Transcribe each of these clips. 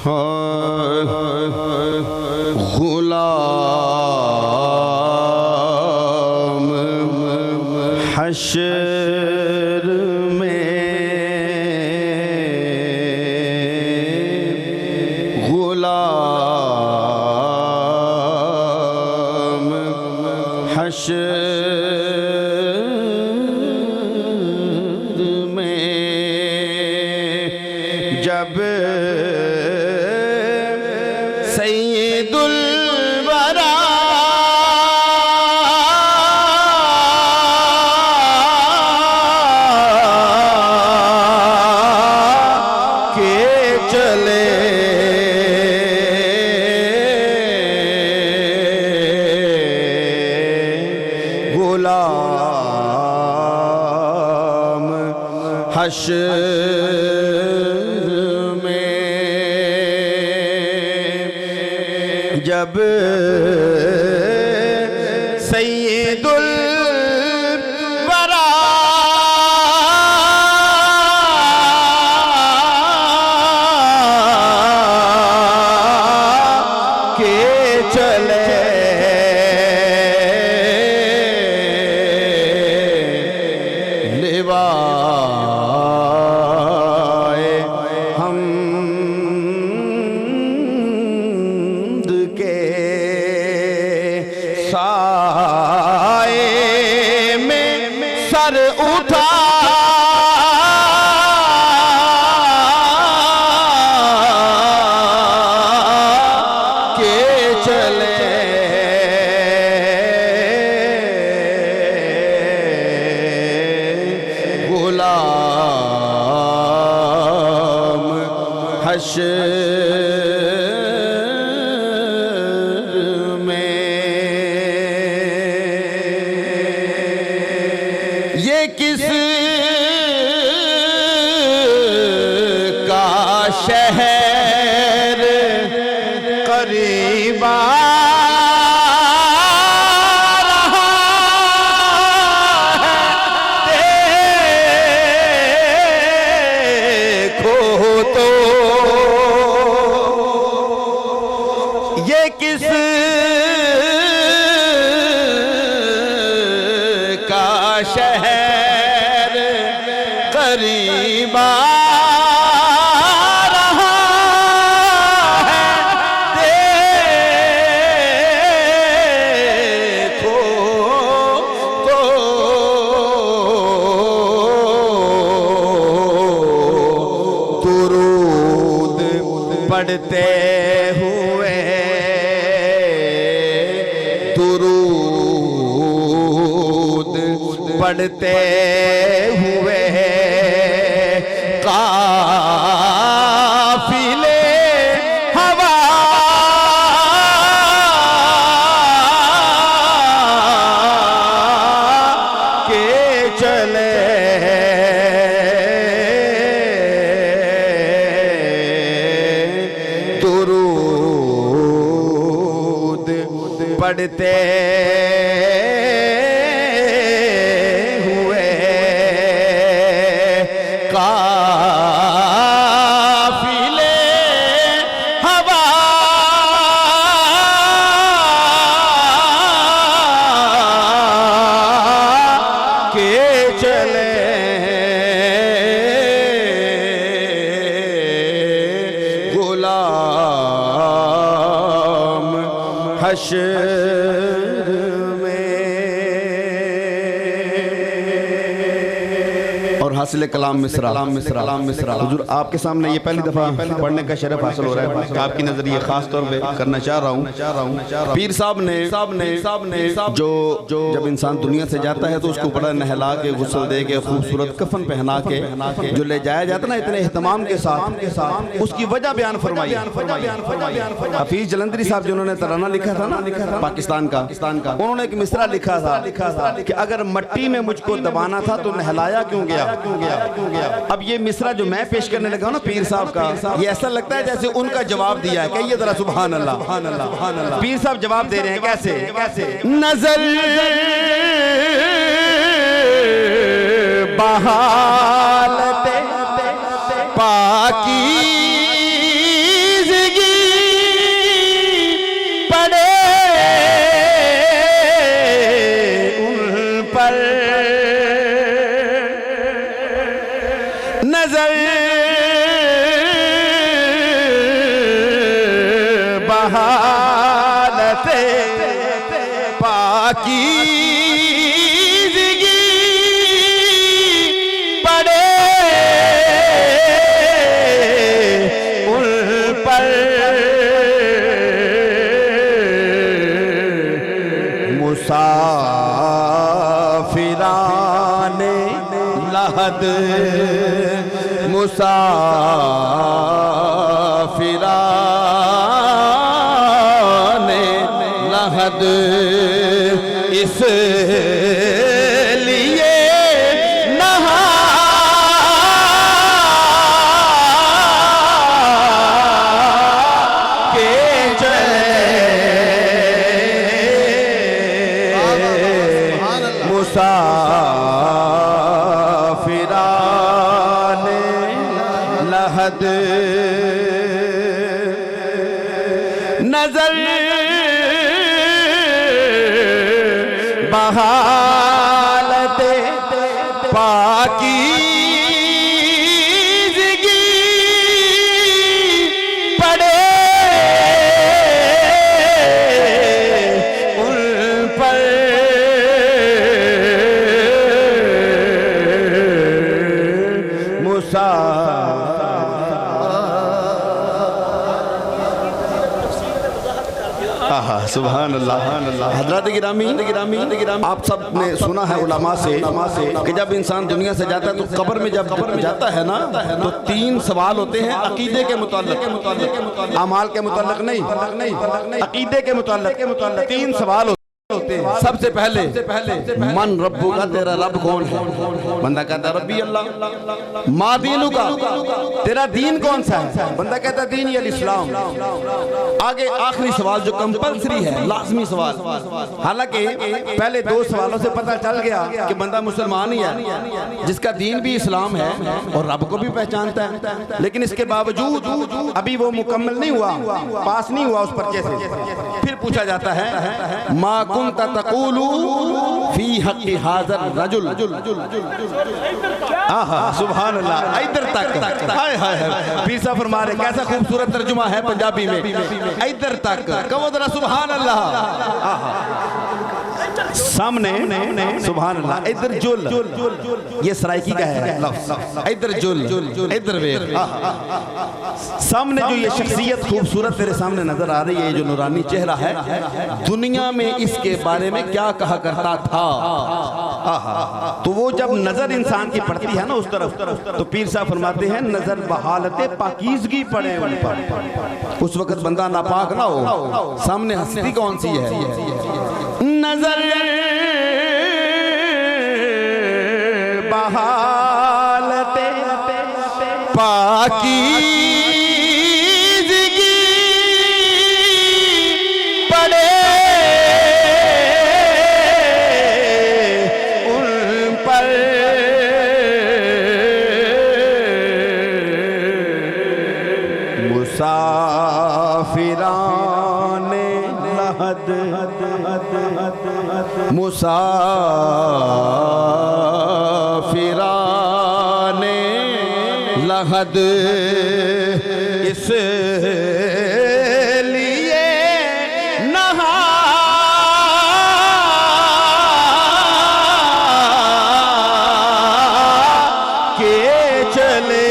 गुलाम हश्र में गुलाम हश्र में जब सैयदुल वरा के चले गुलाम हश्र में जब सैयदुल वरा के चले लिवाए हमद के साए में सर उठा के चले गुलाम हश्र में ये किस का शहर करीबा ये किस का शहर करीबा रहा है देखो तो दुरूद पढ़ते हुए दुरूद पढ़ते हुए काफिले हवा के चले दुरूद पढ़ते हुए काफिले हवा के चले गुलाम हश्र में। और हासिल कलाम मिसरा हुजूर आपके सामने ये पहली दफा पढ़ने का शरफ हासिल हो रहा है कि आपकी नजर ये खास तौर पे करना चाह रहा हूँ। पीर साहब ने जो जब इंसान दुनिया से जाता है तो उसको बड़ा नहला के गुस्ल दे के खूबसूरत कफन पहना के जो ले जाया जाता ना इतने एहतमाम के साथ उसकी वजह बयान फरमाई। हफीज जलंधरी साहब जिन्होंने तराना लिखा था ना पाकिस्तान का उन्होंने एक मिसरा लिखा था कि अगर मट्टी में मुझको दबाना था तो नहलाया क्यों गया। अब ये मिसरा जो मैं पेश करने लगा हूं ना पीर साहब का, ये ऐसा लगता है जैसे उनका जवाब दिया है। कहिए जरा सुभान अल्लाह। पीर साहब जवाब दे रहे हैं कैसे नजर बहालते पाकीज़ बहालते पाकीज़गी पड़े उन पर मुसाफिराने लहद मुसाफिराने लहद इस लिए नहा के चले मुसाफिराने लहद नजर बहालते पाकीज़गी पड़े उन पर सुभान अल्लाह। हज़रात गिरामी, आप सब ने सुना है उलमा से कि जब इंसान दुनिया से जाता है तो कब्र में जब जाता है ना तो 3 सवाल होते हैं अकीदे के मुताल्लिक, अमाल के मुताल्लिक नहीं, अकीदे के मुताल्लिक 3 सवाल होते हैं। सबसे पहले मन रब्बू का, तेरा रब कौन है? बंदा कहता है रब्बी अल्लाह। मा दीनु का, तेरा दीन कौन सा है? बंदा कहता है दीन अल इस्लाम। आगे आखिरी सवाल जो कंपल्सरी है, लाजमी सवाल। हालांकि पहले 2 सवालों से पता चल गया कि बंदा मुसलमान ही है, जिसका दीन भी इस्लाम है और रब को भी पहचानता है, लेकिन इसके बावजूद अभी वो मुकम्मल नहीं हुआ, पास नहीं हुआ उस पर्चे से। फिर पूछा जाता है मा कुंता तक़ूलु फी हक़्क़ि हाज़र रजुल। आहा सुभान अल्लाह। इधर तक हाय हाय पीर साहब फरमा रहे, कैसा खूबसूरत तर्जुमा है पंजाबी में। इधर तक कहो जरा सुभान अल्लाह। सामने सुभान अल्लाह। इधर जुल, ये सराइकी का है लफ्ज़। इधर जुल, इधर वे। सामने जो ये शख्सियत खूबसूरत तेरे सामने नजर आ रही है, जो नूरानी चेहरा है, दुनिया में इसके बारे में क्या कहा करता था? तो वो जब नजर इंसान की पड़ती है ना उस तरफ, तो पीर साहब फरमाते हैं नजर बहालते पाकीज़गी पड़े उन पर। उस वक्त बंदा नापाक ना हो। सामने हस्ती कौन सी है? नजर बहालते पाकीज़गी पड़े उन पर मुसाफिराने लहद मुसाफिराने लहद इस लिए नहा के चले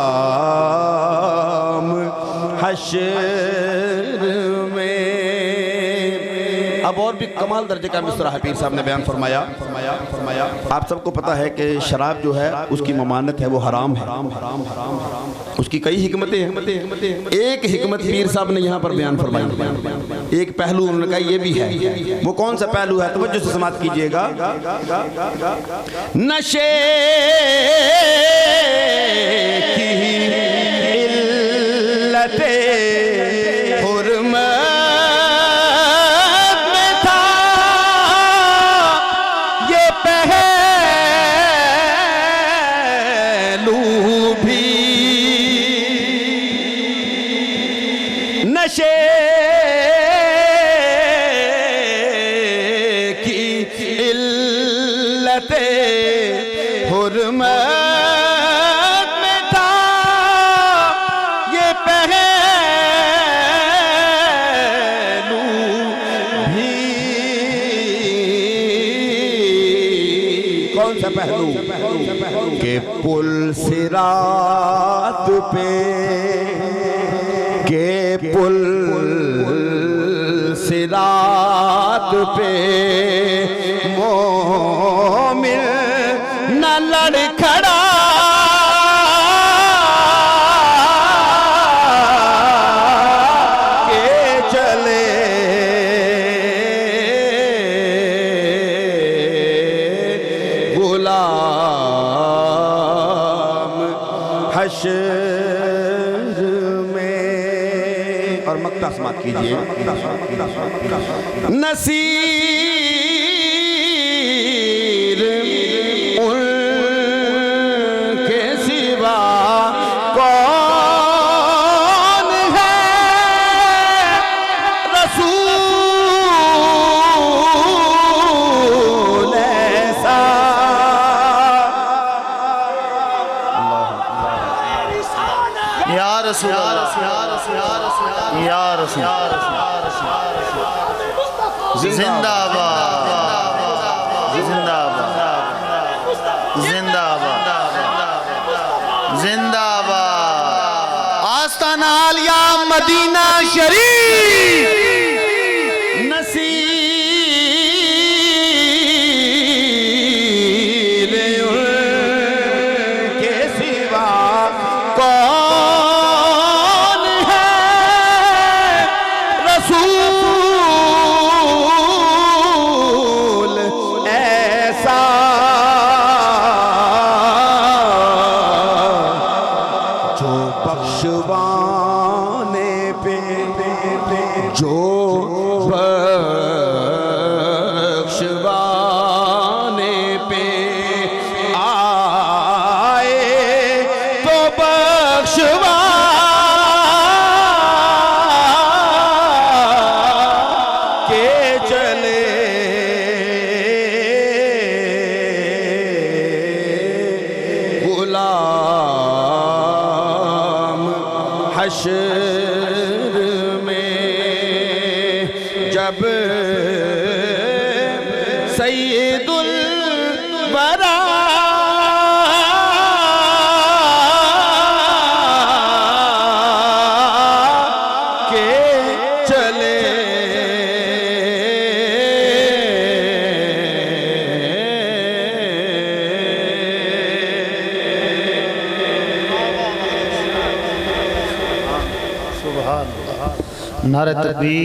गुलाम हश्र में। अब और भी कमाल दर्जे का मिसरा है पीर साहब ने बयान फरमाया। आप सबको पता है कि शराब जो है उसकी ममानत है, वो हराम है। उसकी कई हिकमतें हैं। एक हिकमत पीर साहब ने यहाँ पर बयान फरमाई, एक पहलू उन्होंने कहा ये भी है। वो कौन सा पहलू है? तवज्जो से समाअत कीजिएगा। नशे की इल्लते हुर्मत में था ये पहलू भी। नशे की इल्लते हुर्मत कौन सा पहलू के पुल सिरात पे, के पुल सिरात पे मोमिन न लड़खड़ा के चले, गुलाम हश्र में। और मक्ता समात कीजिए। नसीर उनके सिवा कौन है, रसूल ऐसा। या रसूल या रसूल जिंदाबाद जिंदाबाद जिंदाबाद जिंदाबाद। आस्ताना आलिया मदीना शरीफ। नसीर उनके सिवा कौन है, रसूल ऐसा। जो बख्शवाने पे, जो बख्शवाने पे आए तो बख्शवा के चले, गुलाम हश्र में। जब सैयदुल वरा के चले, सुभान अल्लाह। नारे तकबीर।